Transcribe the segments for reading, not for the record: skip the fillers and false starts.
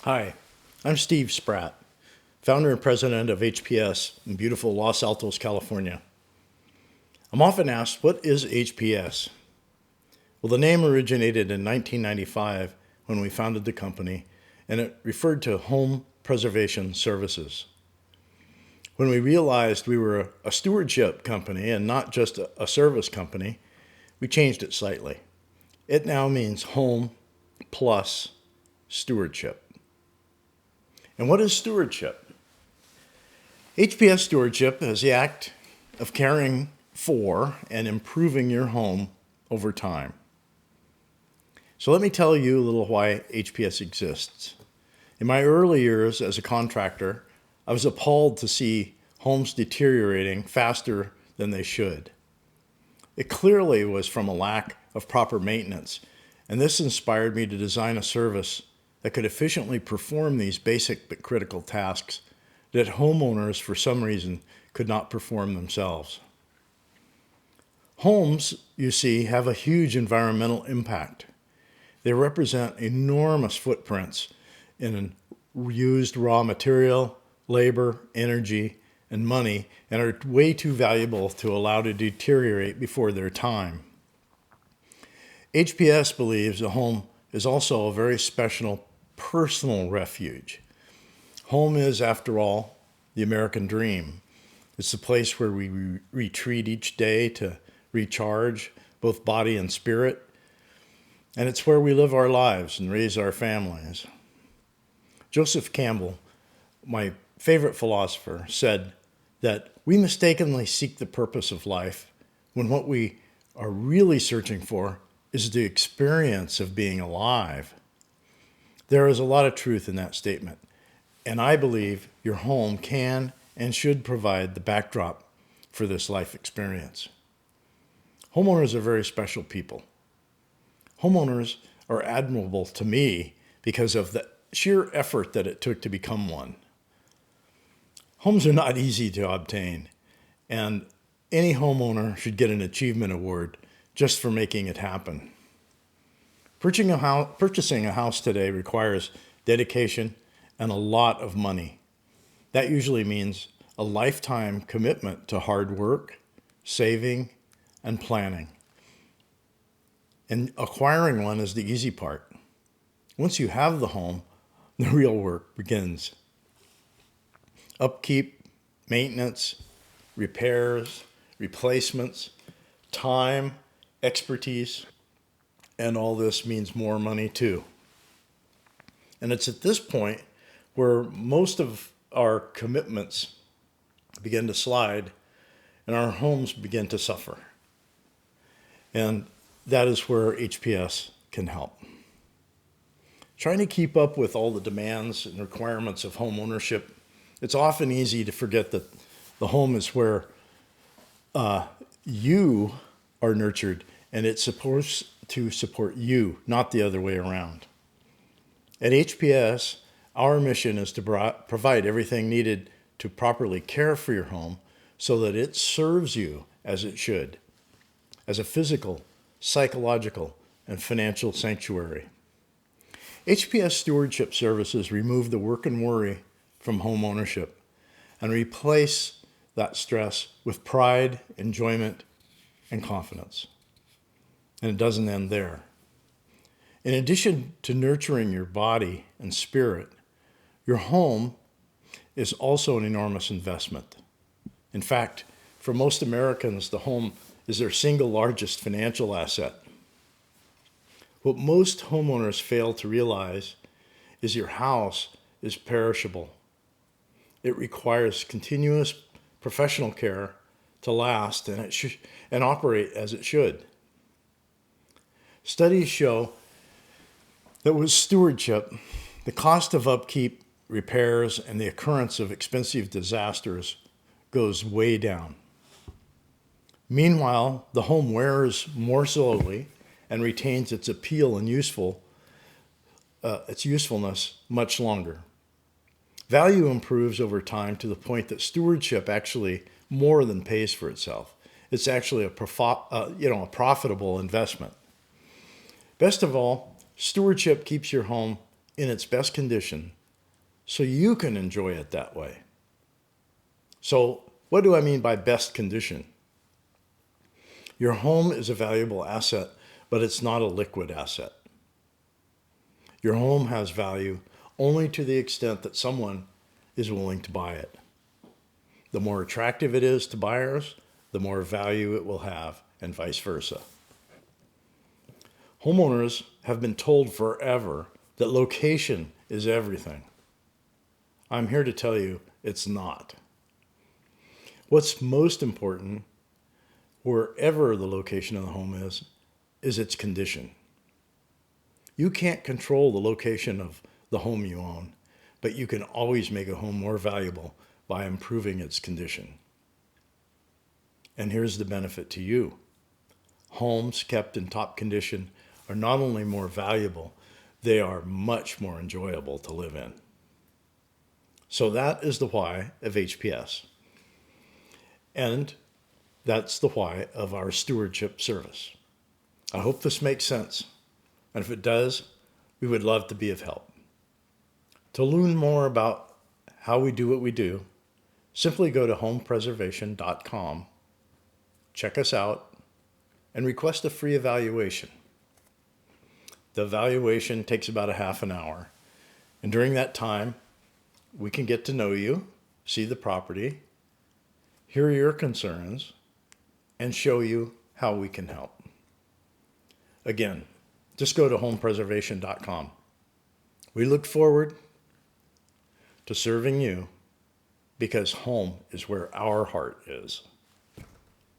Hi, I'm Steve Spratt, founder and president of HPS in beautiful Los Altos, California. I'm often asked, what is HPS? Well, the name originated in 1995 when we founded the company, and it referred to Home Preservation Services. When we realized we were a stewardship company and not just a service company, we changed it slightly. It now means home plus stewardship. And what is stewardship? HPS Stewardship is the act of caring for and improving your home over time. So let me tell you a little why HPS exists. In my early years as a contractor, I was appalled to see homes deteriorating faster than they should. It clearly was from a lack of proper maintenance, and this inspired me to design a service that could efficiently perform these basic but critical tasks that homeowners, for some reason, could not perform themselves. Homes, you see, have a huge environmental impact. They represent enormous footprints in used raw material, labor, energy, and money, and are way too valuable to allow to deteriorate before their time. HPS believes a home is also a very special personal refuge. Home is, after all, the American dream. It's the place where we retreat each day to recharge both body and spirit, and it's where we live our lives and raise our families. Joseph Campbell, my favorite philosopher, said that we mistakenly seek the purpose of life when what we are really searching for is the experience of being alive. There is a lot of truth in that statement, and I believe your home can and should provide the backdrop for this life experience. Homeowners are very special people. Homeowners are admirable to me because of the sheer effort that it took to become one. Homes are not easy to obtain, and any homeowner should get an achievement award just for making it happen. Purchasing a house today requires dedication and a lot of money. That usually means a lifetime commitment to hard work, saving, and planning. And acquiring one is the easy part. Once you have the home, the real work begins. Upkeep, maintenance, repairs, replacements, time, expertise, and all this means more money too. And it's at this point where most of our commitments begin to slide and our homes begin to suffer. And that is where HPS can help. Trying to keep up with all the demands and requirements of home ownership, it's often easy to forget that the home is where you are nurtured, and it's supposed to support you, not the other way around. At HPS, our mission is to provide everything needed to properly care for your home so that it serves you as it should, as a physical, psychological, and financial sanctuary. HPS Stewardship Services remove the work and worry from home ownership and replace that stress with pride, enjoyment, and confidence. And it doesn't end there. In addition to nurturing your body and spirit, your home is also an enormous investment. In fact, for most Americans, the home is their single largest financial asset. What most homeowners fail to realize is your house is perishable. It requires continuous professional care to last and operate as it should. Studies show that with stewardship, the cost of upkeep, repairs, and the occurrence of expensive disasters goes way down. Meanwhile, the home wears more slowly and retains its appeal and its usefulness much longer. Value improves over time to the point that stewardship actually more than pays for itself. It's actually a profitable investment. Best of all, stewardship keeps your home in its best condition so you can enjoy it that way. So, what do I mean by best condition? Your home is a valuable asset, but it's not a liquid asset. Your home has value only to the extent that someone is willing to buy it. The more attractive it is to buyers, the more value it will have, and vice versa. Homeowners have been told forever that location is everything. I'm here to tell you it's not. What's most important, wherever the location of the home is its condition. You can't control the location of the home you own, but you can always make a home more valuable by improving its condition. And here's the benefit to you. Homes kept in top condition are not only more valuable, they are much more enjoyable to live in. So that is the why of HPS. And that's the why of our stewardship service. I hope this makes sense. And if it does, we would love to be of help. To learn more about how we do what we do, simply go to homepreservation.com, check us out, and request a free evaluation. The evaluation takes about a half an hour. And during that time, we can get to know you, see the property, hear your concerns, and show you how we can help. Again, just go to homepreservation.com. We look forward to serving you because home is where our heart is.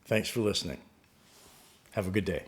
Thanks for listening. Have a good day.